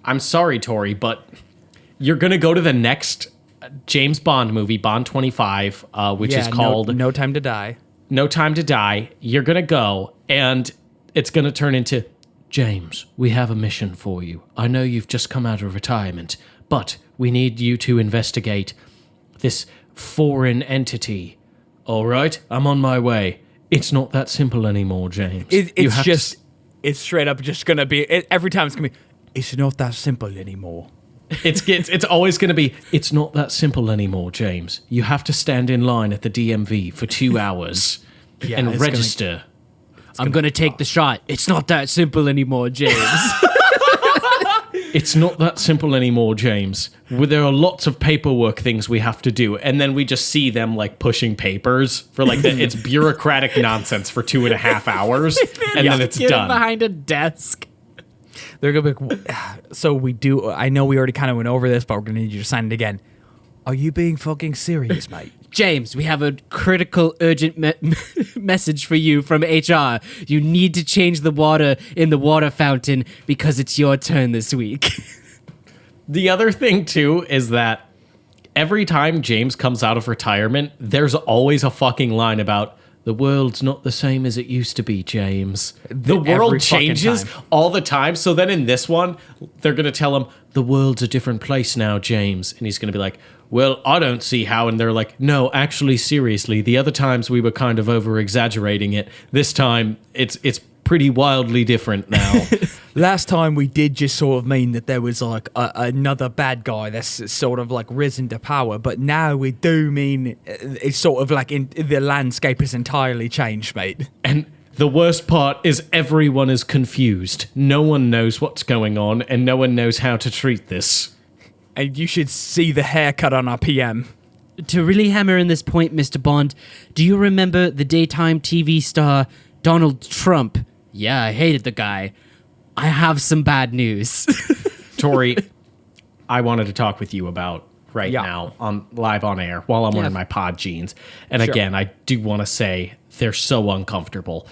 I'm sorry, Tori, but you're going to go to the next James Bond movie, Bond 25, which is called No Time to Die. No Time to Die. You're going to go, and it's going to turn into, James, we have a mission for you. I know you've just come out of retirement, but we need you to investigate this foreign entity. All right, I'm on my way. It's not that simple anymore, James. It's straight up just going to be, every time it's going to be, it's not that simple anymore. It's always going to be, it's not that simple anymore, James. You have to stand in line at the DMV for 2 hours and register. I'm going to take the shot. It's not that simple anymore, James. It's not that simple anymore, James. There are lots of paperwork things we have to do. And then we just see them like pushing papers for like it's bureaucratic nonsense for 2.5 hours. And then it's done. Behind a desk. They're going to be, so we do, I know we already kind of went over this, but we're going to need you to sign it again. Are you being fucking serious, mate? James, we have a critical, urgent message for you from HR. You need to change the water in the water fountain because it's your turn this week. The other thing, too, is that every time James comes out of retirement, there's always a fucking line about, the world's not the same as it used to be, James. The world changes all the time. So then in this one, they're going to tell him, the world's a different place now, James. And he's going to be like, well, I don't see how. And they're like, no, actually, seriously, the other times we were kind of over-exaggerating it. This time, it's pretty wildly different now. Last time we did just sort of mean that there was like another bad guy that's sort of like risen to power, but now we do mean it's sort of like the landscape has entirely changed, mate. And the worst part is everyone is confused. No one knows what's going on, and no one knows how to treat this. And you should see the haircut on our PM. To really hammer in this point, Mr. Bond, do you remember the daytime TV star Donald Trump? Yeah, I hated the guy. I have some bad news. Tori, I wanted to talk with you about now on live on air while I'm wearing my pod jeans. And again, I do want to say they're so uncomfortable.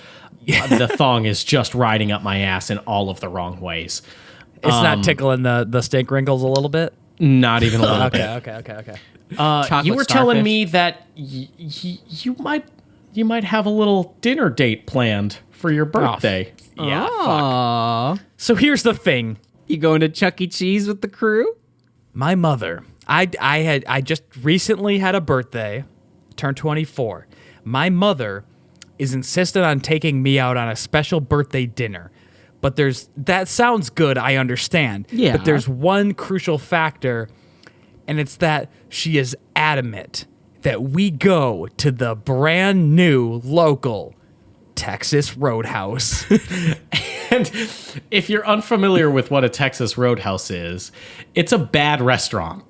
The thong is just riding up my ass in all of the wrong ways. It's not tickling the stink wrinkles a little bit? Not even a little bit. Okay. You were telling me that you might have a little dinner date planned for your birthday. Yeah, fuck. So here's the thing. You going to Chuck E. Cheese with the crew? My mother, I just recently had a birthday, turned 24. My mother is insistent on taking me out on a special birthday dinner. But that sounds good, I understand. Yeah. But there's one crucial factor, and it's that she is adamant that we go to the brand new local Texas Roadhouse. And if you're unfamiliar with what a Texas Roadhouse is, it's a bad restaurant.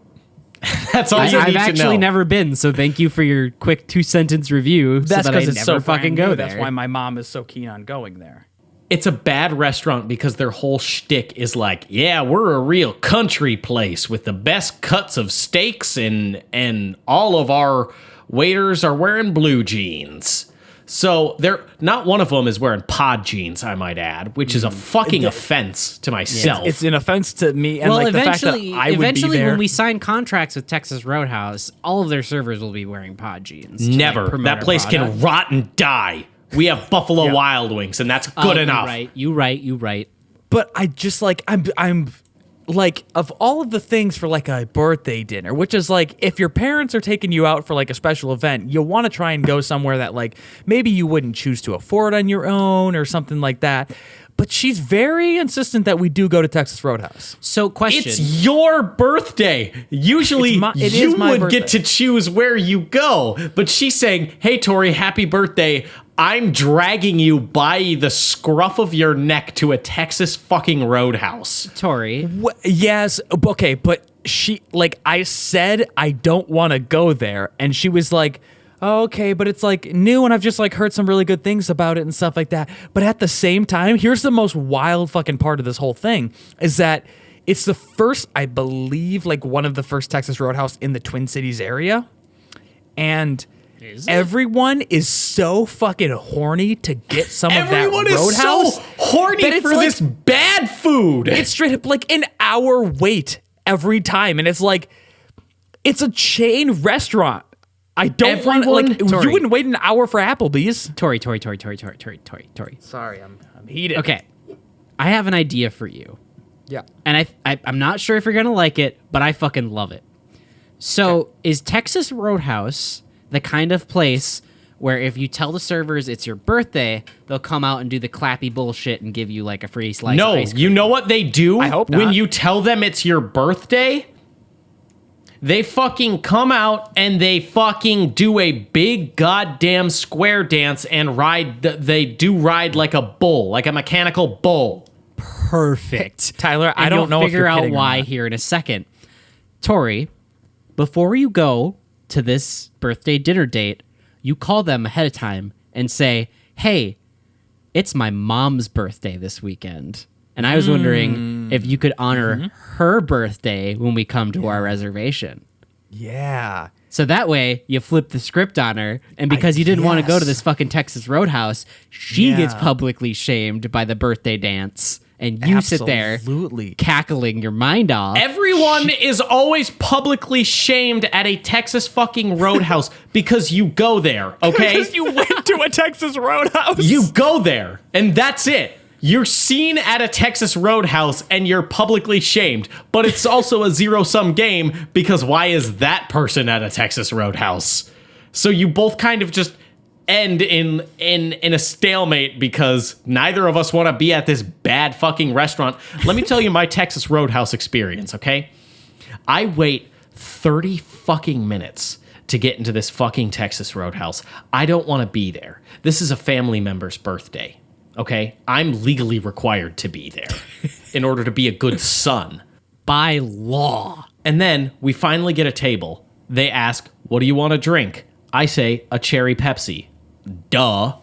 That's all you need to know. I've actually never been, so thank you for your quick 2-sentence review. That's because it's so fucking go there. That's why my mom is so keen on going there. It's a bad restaurant because their whole shtick is like, yeah, we're a real country place with the best cuts of steaks and all of our waiters are wearing blue jeans. So they're not one of them is wearing pod jeans, I might add, which is a fucking offense to myself. It's an offense to me, and like the fact that I would be there. When we sign contracts with Texas Roadhouse, all of their servers will be wearing pod jeans. Never. That place can rot and die. We have Buffalo Wild Wings, and that's good enough. You right. But I just like I'm like, of all of the things for like a birthday dinner, which is like, if your parents are taking you out for like a special event, you'll want to try and go somewhere that like maybe you wouldn't choose to afford on your own or something like that. But she's very insistent that we do go to Texas Roadhouse. So, question. It's your birthday. Usually, you would get to choose where you go. But she's saying, hey, Tori, happy birthday. I'm dragging you by the scruff of your neck to a Texas fucking Roadhouse. Tori. Yes. Okay. But she, like, I said, I don't want to go there. And she was like, oh, okay, but it's like new and I've just like heard some really good things about it and stuff like that. But at the same time, here's the most wild fucking part of this whole thing is that it's the first, I believe, like one of the first Texas Roadhouse in the Twin Cities area. And everyone is so fucking horny to get some of that Roadhouse. Everyone is so horny for this bad food. It's straight up like an hour wait every time. And it's like, it's a chain restaurant. I don't want like Tori. you wouldn't wait an hour for Applebee's. Tori. Sorry, I'm heated. Okay, I have an idea for you. Yeah. And I'm not sure if you're gonna like it, but I fucking love it. So is Texas Roadhouse the kind of place where if you tell the servers it's your birthday, they'll come out and do the clappy bullshit and give you like a free slice of ice cream? You know what they do? I hope when not. you tell them it's your birthday. They fucking come out and they fucking do a big goddamn square dance and ride. They do ride like a bull, like a mechanical bull. Perfect. Tyler, And I don't know if figure you're out kidding or why not. here in a second. Tori, before you go to this birthday dinner date, you call them ahead of time and say, hey, it's my mom's birthday this weekend. And I was wondering if you could honor her birthday when we come to our reservation. Yeah. So that way you flip the script on her, and because you didn't want to go to this fucking Texas Roadhouse, she gets publicly shamed by the birthday dance, and you sit there cackling your mind off. Everyone is always publicly shamed at a Texas fucking Roadhouse because you go there, okay? Because you went to a Texas Roadhouse. You go there, and that's it. You're seen at a Texas Roadhouse and you're publicly shamed, but it's also a zero-sum game because why is that person at a Texas Roadhouse? So you both kind of just end in a stalemate because neither of us want to be at this bad fucking restaurant. Let me tell you my Texas Roadhouse experience, okay? I wait 30 fucking minutes to get into this fucking Texas Roadhouse. I don't want to be there. This is a family member's birthday. Okay, I'm legally required to be there in order to be a good son. By law. And then we finally get a table. They ask, what do you want to drink? I say, a cherry Pepsi. Duh.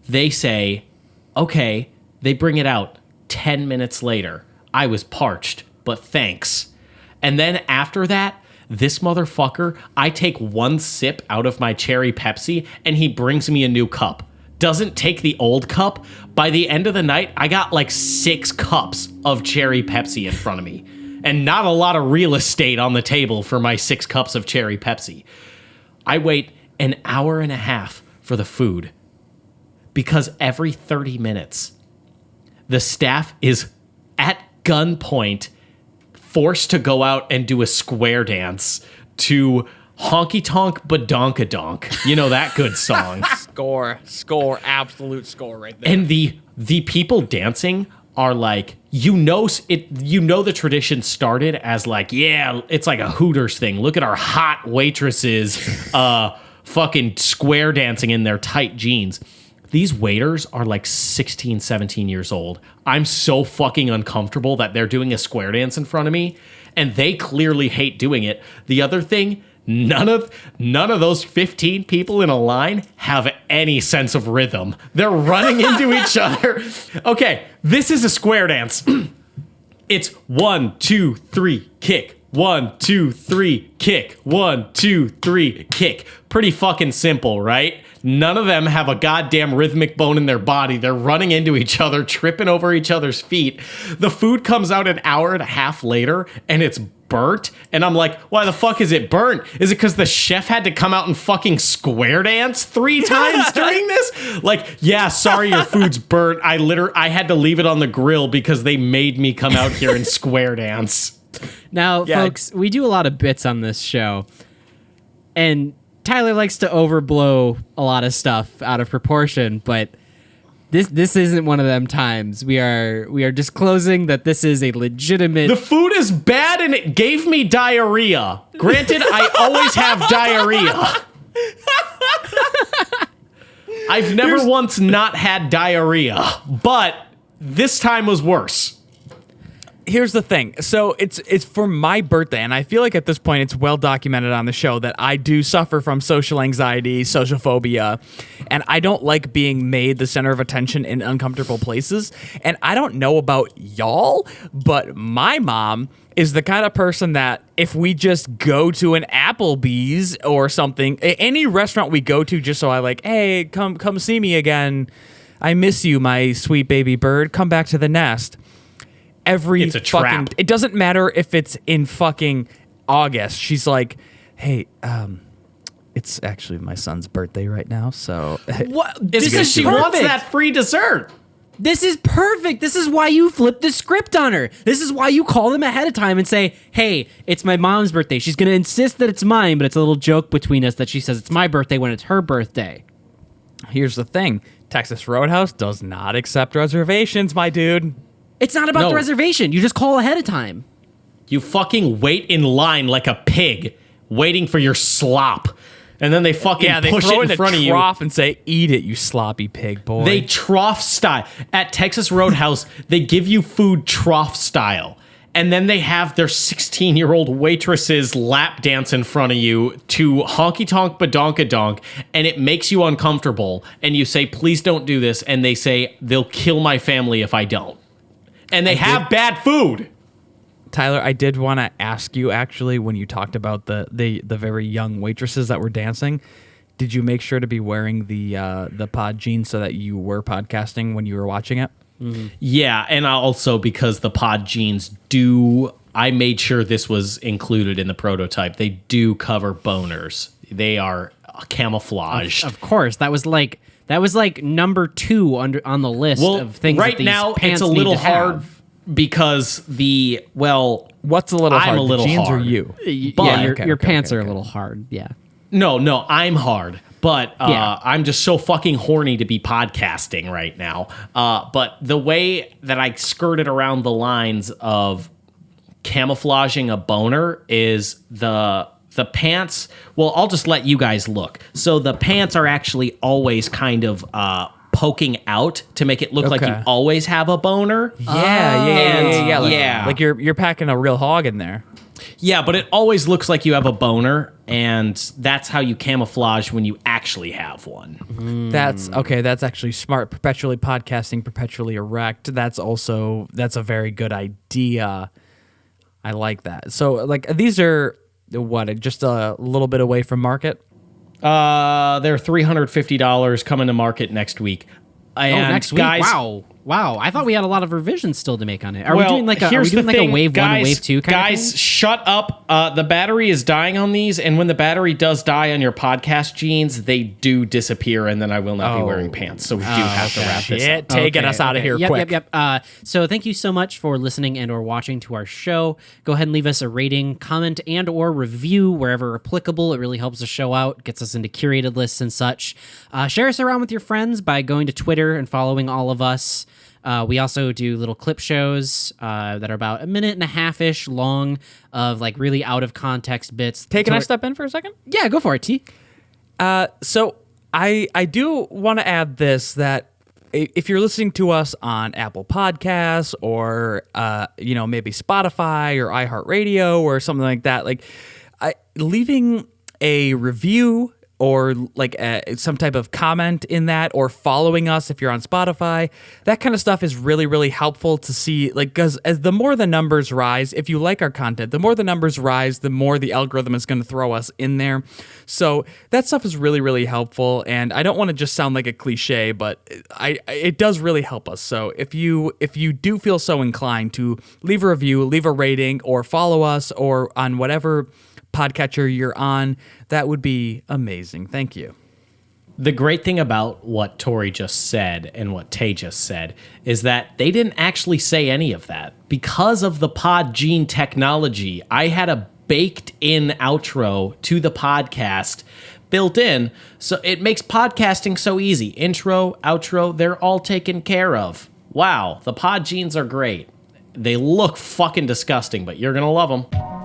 They say, okay. They bring it out 10 minutes later. I was parched, but thanks. And then after that, this motherfucker, I take one sip out of my cherry Pepsi and he brings me a new cup. Doesn't take the old cup. By the end of the night, I got like 6 cups of cherry Pepsi in front of me. And not a lot of real estate on the table for my 6 cups of cherry Pepsi. I wait an hour and a half for the food. Because every 30 minutes, the staff is at gunpoint forced to go out and do a square dance to Honky Tonk Badonkadonk. You know that good song. Score, absolute score right there. And the people dancing are like, the tradition started as like, yeah, it's like a Hooters thing. Look at our hot waitresses fucking square dancing in their tight jeans. These waiters are like 16, 17 years old. I'm so fucking uncomfortable that they're doing a square dance in front of me, and they clearly hate doing it. The other thing, none of those 15 people in a line have any sense of rhythm. They're running into each other. Okay, this is a square dance. It's 1, 2, 3, kick. 1, 2, 3, kick. 1, 2, 3, kick. Pretty fucking simple, right? None of them have a goddamn rhythmic bone in their body. They're running into each other, tripping over each other's feet. The food comes out an hour and a half later, and it's burnt. And I'm like, why the fuck is it burnt? Is it because the chef had to come out and fucking square dance 3 times during this? Like, yeah, sorry, your food's burnt. I had to leave it on the grill because they made me come out here and square dance. Now, folks, we do a lot of bits on this show, and Tyler likes to overblow a lot of stuff out of proportion, but this isn't one of them times. We are disclosing that this is a legitimate... The food is bad and it gave me diarrhea. Granted, I always have diarrhea. I've never once not had diarrhea, but this time was worse. Here's the thing. So it's for my birthday, and I feel like at this point it's well documented on the show that I do suffer from social anxiety, social phobia, and I don't like being made the center of attention in uncomfortable places. And I don't know about y'all, but my mom is the kind of person that if we just go to an Applebee's or something, any restaurant we go to, just so I like, hey, come see me again. I miss you, my sweet baby bird. Come back to the nest. It's a trap. It doesn't matter if it's in fucking August. She's like, hey, it's actually my son's birthday right now, so... What? She wants that free dessert. This is perfect. This is why you flip the script on her. This is why you call them ahead of time and say, hey, it's my mom's birthday. She's going to insist that it's mine, but it's a little joke between us that she says it's my birthday when it's her birthday. Here's the thing. Texas Roadhouse does not accept reservations, my dude. It's not about the reservation. You just call ahead of time. You fucking wait in line like a pig, waiting for your slop. And then they fucking push it in front of you. They throw trough and say, eat it, you sloppy pig boy. They trough style. At Texas Roadhouse, they give you food trough style. And then they have their 16-year-old waitresses lap dance in front of you to honky tonk badonka donk, and it makes you uncomfortable. And you say, please don't do this. And they say, they'll kill my family if I don't. And they have bad food. Tyler, I did want to ask you, actually, when you talked about the very young waitresses that were dancing, did you make sure to be wearing the pod jeans so that you were podcasting when you were watching it? Mm-hmm. Yeah, and also because the pod jeans I made sure this was included in the prototype. They do cover boners. They are camouflaged. Of course. That was like number 2 on the list of things right that these now pants it's a little need to hard have. Because what's a little hard? I'm a little the jeans hard. Or you? Your pants are a little hard. Yeah. No, I'm hard. But I'm just so fucking horny to be podcasting right now. But the way that I skirted around the lines of camouflaging a boner is the pants. Well, I'll just let you guys look. So the pants are actually always kind of poking out to make it look like you always have a boner. Yeah. Like you're packing a real hog in there. Yeah, but it always looks like you have a boner, and that's how you camouflage when you actually have one. That's okay. That's actually smart. Perpetually podcasting, perpetually erect. That's a very good idea. I like that. So, like, these are just a little bit away from market. They're $350 coming to market next week. And next week? Guys, Wow. I thought we had a lot of revisions still to make on it. Are we doing like a wave 1 and wave 2 kind of thing? Guys, shut up. The battery is dying on these, and when the battery does die on your podcast jeans, they do disappear, and then I will not be wearing pants. So we do have to wrap this up. Taking us out of here quick. Yep. So thank you so much for listening and or watching to our show. Go ahead and leave us a rating, comment, and or review wherever applicable. It really helps the show out, gets us into curated lists and such. Share us around with your friends by going to Twitter and following all of us. We also do little clip shows that are about a minute and a half-ish long of like really out of context bits. Can I step in for a second? Yeah, go for it, T. So I do want to add this, that if you're listening to us on Apple Podcasts or maybe Spotify or iHeartRadio or something like that, like leaving a review or like some type of comment in that, or following us if you're on Spotify. That kind of stuff is really, really helpful to see, like, because as the more the numbers rise, if you like our content, the more the numbers rise, the more the algorithm is going to throw us in there. So that stuff is really, really helpful. And I don't want to just sound like a cliche, but it does really help us. So if you do feel so inclined to leave a review, leave a rating, or follow us, or on whatever podcatcher you're on, that would be amazing. Thank you. The great thing about what Tori just said and what Tay just said is that they didn't actually say any of that. Because of the Podgene technology, I had a baked-in outro to the podcast built in, so it makes podcasting so easy. Intro, outro, they're all taken care of. Wow, the Podgenes are great. They look fucking disgusting, but you're gonna love them.